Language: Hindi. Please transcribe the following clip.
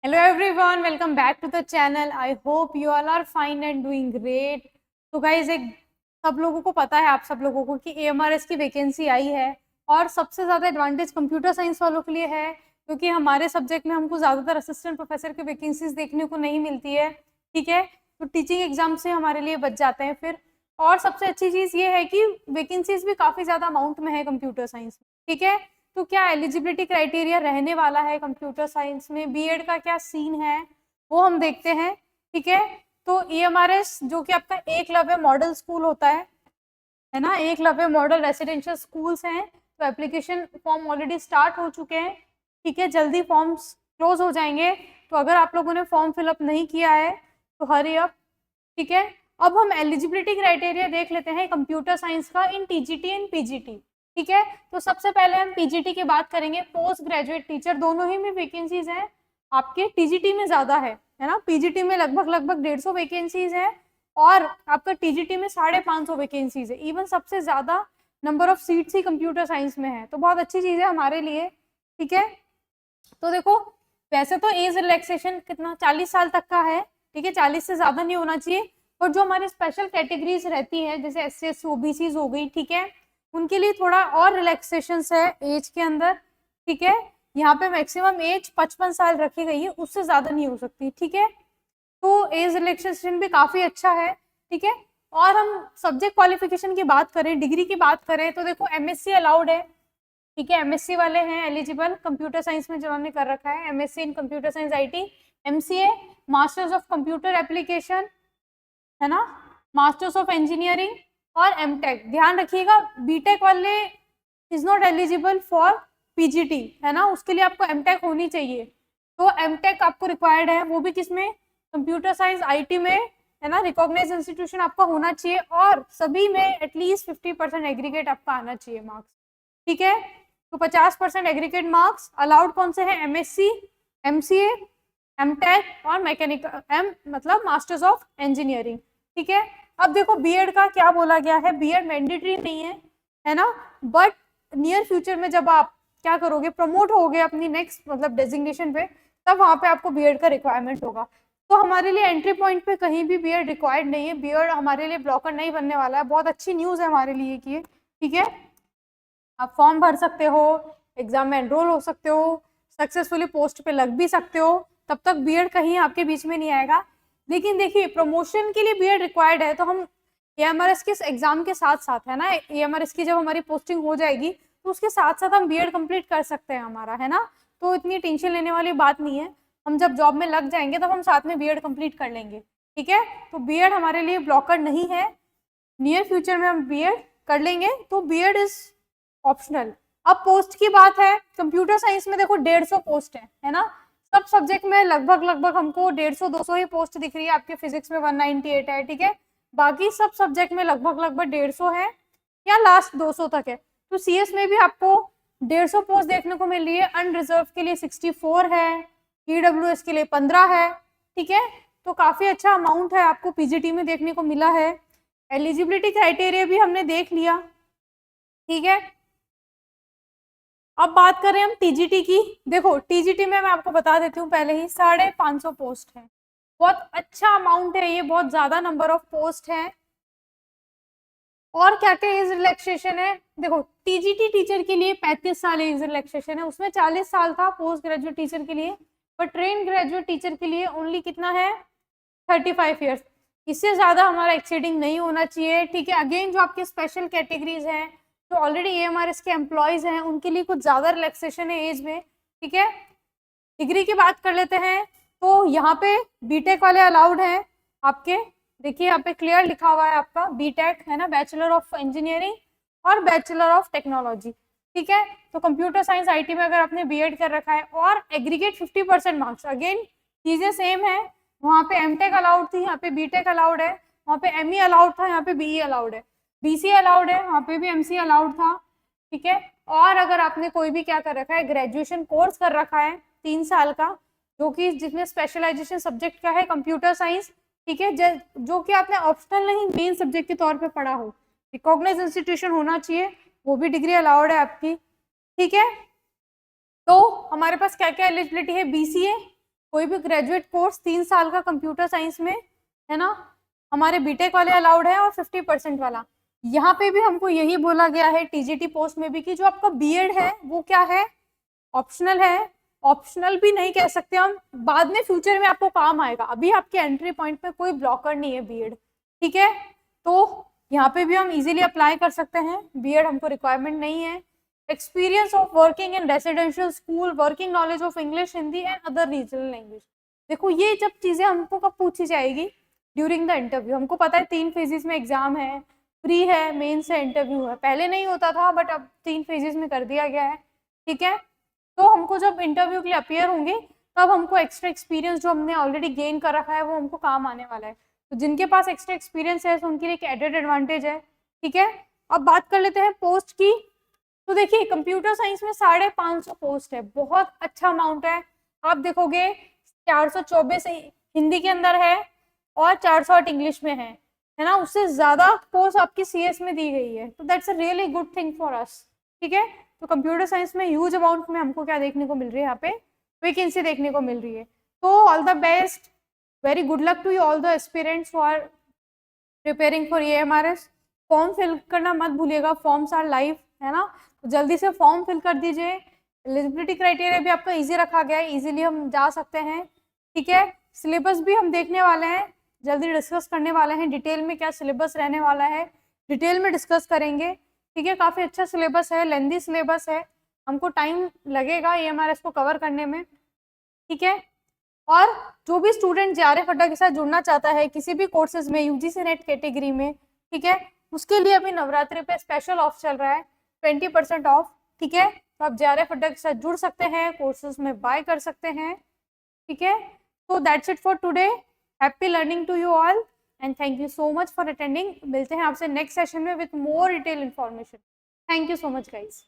Hello everyone, welcome back to the channel. I hope you all are fine and doing great. तो गाइज एक सब लोगों को पता है, आप सब लोगों को कि AMRS की वैकेंसी आई है और सबसे ज़्यादा एडवांटेज कंप्यूटर साइंस वालों के लिए है क्योंकि हमारे सब्जेक्ट में हमको ज़्यादातर असिस्टेंट प्रोफेसर की वैकेंसीज देखने को नहीं मिलती है। ठीक है, तो टीचिंग एग्जाम से हमारे लिए बच जाते हैं फिर। और सबसे अच्छी चीज़ ये है कि वैकेंसीज भी काफ़ी ज़्यादा अमाउंट में है कंप्यूटर साइंस में। ठीक है, तो क्या एलिजिबिलिटी क्राइटेरिया रहने वाला है कंप्यूटर साइंस में, बीएड का क्या सीन है वो हम देखते हैं। ठीक है, तो EMRS जो कि आपका एकलव्य मॉडल स्कूल होता है ना, एकलव्य मॉडल रेसिडेंशियल स्कूल्स हैं। तो एप्लीकेशन फॉर्म ऑलरेडी स्टार्ट हो चुके हैं। ठीक है, जल्दी फॉर्म्स क्लोज हो जाएंगे, तो अगर आप लोगों ने फॉर्म फिलअप नहीं किया है तो हरी अप। ठीक है, अब हम एलिजिबिलिटी क्राइटेरिया देख लेते हैं कंप्यूटर साइंस का इन टीजीटी एंड पीजीटी। ठीक है, तो सबसे पहले हम पीजीटी की बात करेंगे। पोस्ट ग्रेजुएट टीचर दोनों ही में वैकेंसीज हैं, आपके टीजीटी में ज्यादा है ना। पीजीटी में लगभग 150 वैकेंसीज है और आपका टीजीटी में 550 वैकेंसीज है। इवन सबसे ज्यादा number of seats he computer science में है, तो बहुत अच्छी चीज है हमारे लिए। ठीक है, तो देखो वैसे तो एज रिलैक्सेशन कितना 40 साल तक का है। ठीक है, 40 से ज्यादा नहीं होना चाहिए, और जो हमारी स्पेशल कैटेगरीज रहती हैं जैसे SC SC OBC हो गई, ठीक है, उनके लिए थोड़ा और रिलैक्सेशन है एज के अंदर। ठीक है, यहाँ पे मैक्सिमम एज 55 साल रखी गई है, उससे ज्यादा नहीं हो सकती। ठीक है, तो एज रिलैक्सेशन भी काफी अच्छा है। ठीक है, और हम सब्जेक्ट क्वालिफिकेशन की बात करें, डिग्री की बात करें, तो देखो MSc अलाउड है। ठीक है, MSc वाले हैं एलिजिबल कंप्यूटर साइंस में जिन्होंने कर रखा है, MSc in computer science IT, MCA masters of computer application, है ना, मास्टर्स ऑफ इंजीनियरिंग और MTech। ध्यान रखिएगा BTech वाले is not eligible for PGT, है ना, उसके लिए आपको MTech होनी चाहिए। तो MTech आपको रिक्वायर्ड है, वो भी किसमें, कंप्यूटर साइंस IT में, है ना। रिकॉग्नाइज्ड इंस्टीट्यूशन आपका होना चाहिए और सभी में एटलीस्ट 50% एग्रीगेट आपका आना चाहिए मार्क्स। ठीक है, तो 50% एग्रीगेट मार्क्स अलाउड कौन से हैं, MSc, MCA, MTech और मैकेनिकल मतलब मास्टर्स ऑफ इंजीनियरिंग। ठीक है, अब देखो बीएड का क्या बोला गया है। बीएड मैंडेटरी नहीं है ना, बट नियर फ्यूचर में जब आप क्या करोगे, प्रमोट होगे अपनी नेक्स्ट मतलब डेजिग्नेशन पे, तब वहां पे आपको बीएड का रिक्वायरमेंट होगा। तो हमारे लिए एंट्री पॉइंट पे कहीं भी बीएड रिक्वायर्ड नहीं है, बीएड हमारे लिए ब्लॉकर नहीं बनने वाला है। बहुत अच्छी न्यूज है हमारे लिए कि, ठीक है, आप फॉर्म भर सकते हो, एग्जाम में एनरोल हो सकते हो, सक्सेसफुली पोस्ट पे लग भी सकते हो, तब तक बीएड कहीं आपके बीच में नहीं आएगा। लेकिन देखिए प्रमोशन के लिए बीएड रिक्वायर्ड है, तो हम AMRS के एग्जाम के साथ साथ, है ना, AMRS की जब हमारी पोस्टिंग हो जाएगी तो उसके साथ साथ हम बीएड कंप्लीट कर सकते हैं हमारा, है ना। तो इतनी टेंशन लेने वाली बात नहीं है, हम जब जॉब में लग जाएंगे तब हम साथ में बीएड कंप्लीट कर लेंगे। ठीक है, तो बीएड हमारे लिए ब्लॉकर नहीं है, नियर फ्यूचर में हम बीएड कर लेंगे, तो बीएड इज ऑप्शनल। अब पोस्ट की बात है, कंप्यूटर साइंस में देखो 150 पोस्ट है ना। सब सब्जेक्ट में लगभग हमको 150-200 ही पोस्ट दिख रही है। आपके फिजिक्स में 198 है, ठीक है, बाकी सब सब्जेक्ट में लगभग 150 है या लास्ट 200 तक है। तो CS में भी आपको 150 पोस्ट देखने को मिल रही है। अनरिजर्व के लिए 64 है, EWS के लिए 15 है। ठीक है, तो काफी अच्छा अमाउंट है आपको PGT में देखने को मिला है। एलिजिबिलिटी क्राइटेरिया भी हमने देख लिया। ठीक है, अब बात करें हम TGT की। देखो TGT में मैं आपको बता देती हूँ पहले ही 550 पोस्ट है, बहुत अच्छा अमाउंट है ये, बहुत ज्यादा नंबर ऑफ पोस्ट है। और क्या क्या एज रिलैक्सेशन है, देखो TGT टीचर के लिए 35 साल एज रिलैक्सेशन है, उसमें 40 साल था पोस्ट ग्रेजुएट टीचर के लिए, पर ट्रेन ग्रेजुएट टीचर के लिए ओनली कितना है, 35 ईयर्स। इससे ज्यादा हमारा एक्सीडिंग नहीं होना चाहिए। ठीक है, अगेन जो आपके स्पेशल कैटेगरीज हैं, जो ऑलरेडी AMRS के एम्प्लॉयज हैं, उनके लिए कुछ ज्यादा रिलैक्सेशन है एज में। ठीक है, डिग्री की बात कर लेते हैं, तो यहाँ पे BTech वाले अलाउड हैं आपके। देखिए यहाँ पे क्लियर लिखा हुआ है आपका BTech, है ना, बैचलर ऑफ इंजीनियरिंग और बैचलर ऑफ टेक्नोलॉजी। ठीक है, तो कंप्यूटर साइंस IT में अगर आपने BEd कर रखा है और एग्रीगेट 50% मार्क्स, अगेन चीजें सेम है। वहाँ पे MTech अलाउड थी, यहाँ पे BTech अलाउड है। वहाँ पे ME अलाउड था, यहाँ पे BE अलाउड है। BCA अलाउड है, वहाँ पे भी MCA अलाउड था। ठीक है, और अगर आपने कोई भी क्या कर रखा है, ग्रेजुएशन कोर्स कर रखा है 3 साल का, जो कि जिसमें स्पेशलाइजेशन सब्जेक्ट का है कंप्यूटर साइंस, ठीक है, जो कि आपने ऑप्शनल नहीं मेन सब्जेक्ट के तौर पे पढ़ा हो, रिकॉग्नाइज्ड इंस्टीट्यूशन होना चाहिए, वो भी डिग्री अलाउड है आपकी। ठीक है, तो हमारे पास क्या क्या एलिजिबिलिटी है, BCA कोई भी ग्रेजुएट कोर्स 3 साल का कंप्यूटर साइंस में, है ना, हमारे बीटेक वाले अलाउड है, और 50% वाला। यहाँ पे भी हमको यही बोला गया है टीजीटी पोस्ट में भी कि जो आपका बीएड है वो क्या है, ऑप्शनल है। ऑप्शनल भी नहीं कह सकते हम, बाद में फ्यूचर में आपको काम आएगा, अभी आपके एंट्री पॉइंट पे कोई ब्लॉकर नहीं है बीएड, ठीक है। तो यहाँ पे भी हम इजीली अप्लाई कर सकते हैं, बीएड हमको रिक्वायरमेंट नहीं है। Experience of working in residential school, working knowledge of English, Hindi and other regional language. देखो ये जब चीजें हमको कब पूछी जाएगी, ड्यूरिंग द इंटरव्यू। हमको पता है 3 फेजेस में एग्जाम है, प्री है, मेंस है, इंटरव्यू है। पहले नहीं होता था बट अब 3 फेजेस में कर दिया गया है, ठीक है। तो हमको जब इंटरव्यू के लिए अपियर होंगे तब हमको एक्स्ट्रा एक्सपीरियंस जो हमने ऑलरेडी गेन कर रखा है वो हमको काम आने वाला है। तो जिनके पास एक्स्ट्रा एक्सपीरियंस है तो उनके लिए एक एडेड एडवांटेज है, ठीक है। अब बात कर लेते हैं पोस्ट की। तो देखिए कंप्यूटर साइंस में 550 पोस्ट है, बहुत अच्छा अमाउंट है। आप देखोगे 424 हिंदी के अंदर है और 408 इंग्लिश में है ना, उससे ज्यादा पोस्ट आपकी सीएस में दी गई है। तो that's a really good thing for us, ठीक है। तो कंप्यूटर साइंस में ह्यूज अमाउंट में हमको क्या देखने को मिल रही है, यहाँ पे वैकेंसी देखने को मिल रही है। तो all the best, very good luck to you all the aspirants who are preparing for AMRS. Form fill करना मत भूलिएगा, फॉर्म्स आर लाइव, है ना, तो जल्दी से फॉर्म फिल कर दीजिए। एलिजिबिलिटी क्राइटेरिया भी आपका इजी रखा गया है, इजीली हम जा सकते हैं, ठीक है। सिलेबस भी हम देखने वाले हैं, जल्दी डिस्कस करने वाले हैं, डिटेल में क्या सिलेबस रहने वाला है डिटेल में डिस्कस करेंगे, ठीक है। काफ़ी अच्छा सिलेबस है, लेंदी सिलेबस है, हमको टाइम लगेगा एएमआरएस को कवर करने में, ठीक है। और जो भी स्टूडेंट जेआरएफ अड्डा के साथ जुड़ना चाहता है किसी भी कोर्सेज में यूजीसी नेट कैटेगरी में, ठीक है, उसके लिए अभी नवरात्रि पे स्पेशल ऑफ चल रहा है, 20% ऑफ, ठीक है। तो आप जेआरएफ अड्डा के साथ जुड़ सकते हैं, कोर्सेज में बाय कर सकते हैं, ठीक है। तो that's it for today, happy learning to you all and thank you so much for attending. मिलते हैं आपसे नेक्स्ट सेशन में with more detail information. Thank you so much guys.